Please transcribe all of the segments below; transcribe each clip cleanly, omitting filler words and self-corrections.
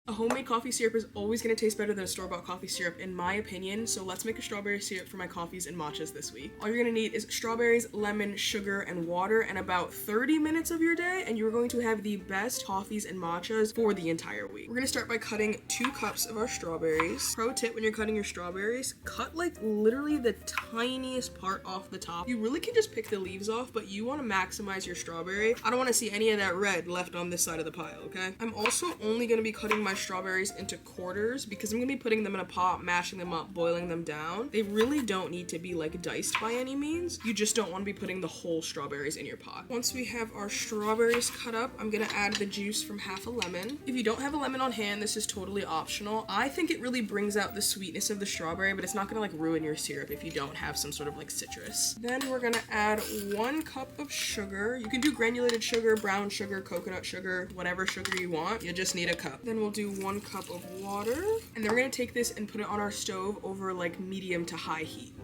A homemade coffee syrup is always going to taste better than a store-bought coffee syrup in my opinion, so let's make a strawberry syrup for my coffees and matchas this week. All you're going to need is strawberries, lemon, sugar, and water, and about 30 minutes of your day, and you're going to have the best coffees and matchas for the entire week. We're going to start by cutting 2 cups of our strawberries. Pro tip when you're cutting your strawberries, cut like literally the tiniest part off the top. You really can just pick the leaves off, but you want to maximize your strawberry. I don't want to see any of that red left on this side of the pile, okay? I'm also only going to be cutting my strawberries into quarters because I'm gonna be putting them in a pot, mashing them up, boiling them down. They really don't need to be like diced by any means. You just don't want to be putting the whole strawberries in your pot. Once we have our strawberries cut up, I'm gonna add the juice from half a lemon. If you don't have a lemon on hand, this is totally optional. I think it really brings out the sweetness of the strawberry, but it's not gonna like ruin your syrup if you don't have some sort of like citrus. Then we're gonna add 1 cup of sugar. You can do granulated sugar, brown sugar, coconut sugar, whatever sugar you want. You just need a cup. Then we'll do 1 cup of water, and then we're gonna take this and put it on our stove over like medium to high heat.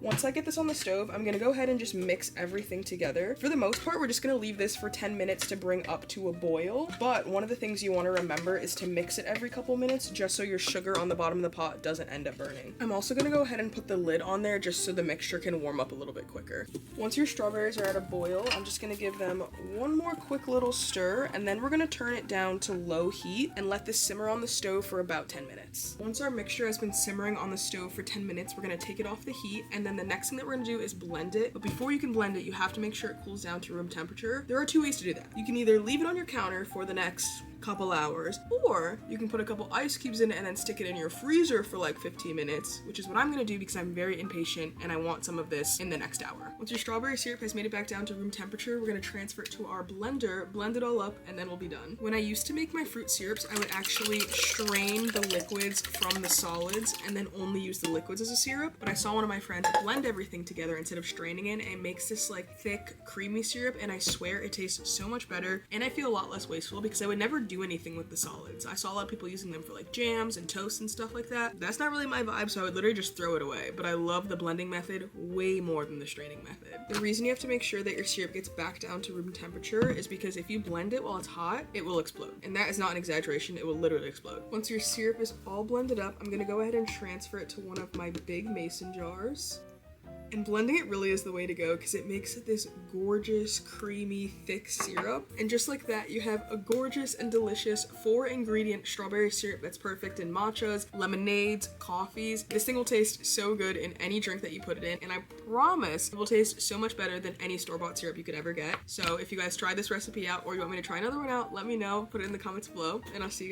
Once I get this on the stove, I'm gonna go ahead and just mix everything together. For the most part, we're just gonna leave this for 10 minutes to bring up to a boil, but one of the things you wanna remember is to mix it every couple minutes just so your sugar on the bottom of the pot doesn't end up burning. I'm also gonna go ahead and put the lid on there just so the mixture can warm up a little bit quicker. Once your strawberries are at a boil, I'm just gonna give them one more quick little stir, and then we're gonna turn it down to low heat and let this simmer on the stove for about 10 minutes. Once our mixture has been simmering on the stove for 10 minutes, we're gonna take it off the heat, and then the next thing that we're gonna do is blend it. But before you can blend it, you have to make sure it cools down to room temperature. There are 2 ways to do that. You can either leave it on your counter for the next couple hours, or you can put a couple ice cubes in it and then stick it in your freezer for like 15 minutes, which is what I'm gonna do because I'm very impatient and I want some of this in the next hour. Once your strawberry syrup has made it back down to room temperature, we're gonna transfer it to our blender, blend it all up, and then we'll be done. When I used to make my fruit syrups, I would actually strain the liquids from the solids and then only use the liquids as a syrup, but I saw one of my friends blend everything together instead of straining it, and it makes this like thick, creamy syrup, and I swear it tastes so much better, and I feel a lot less wasteful because I would never do anything with the solids. I saw a lot of people using them for like jams and toast and stuff like that. That's not really my vibe, so I would literally just throw it away, but I love the blending method way more than the straining method. The reason you have to make sure that your syrup gets back down to room temperature is because if you blend it while it's hot, it will explode. And that is not an exaggeration, it will literally explode. Once your syrup is all blended up, I'm gonna go ahead and transfer it to one of my big mason jars. And blending it really is the way to go because it makes this gorgeous, creamy, thick syrup. And just like that, you have a gorgeous and delicious 4-ingredient strawberry syrup that's perfect in matchas, lemonades, coffees. This thing will taste so good in any drink that you put it in, and I promise it will taste so much better than any store-bought syrup you could ever get. So if you guys try this recipe out or you want me to try another one out, let me know, put it in the comments below, and I'll see you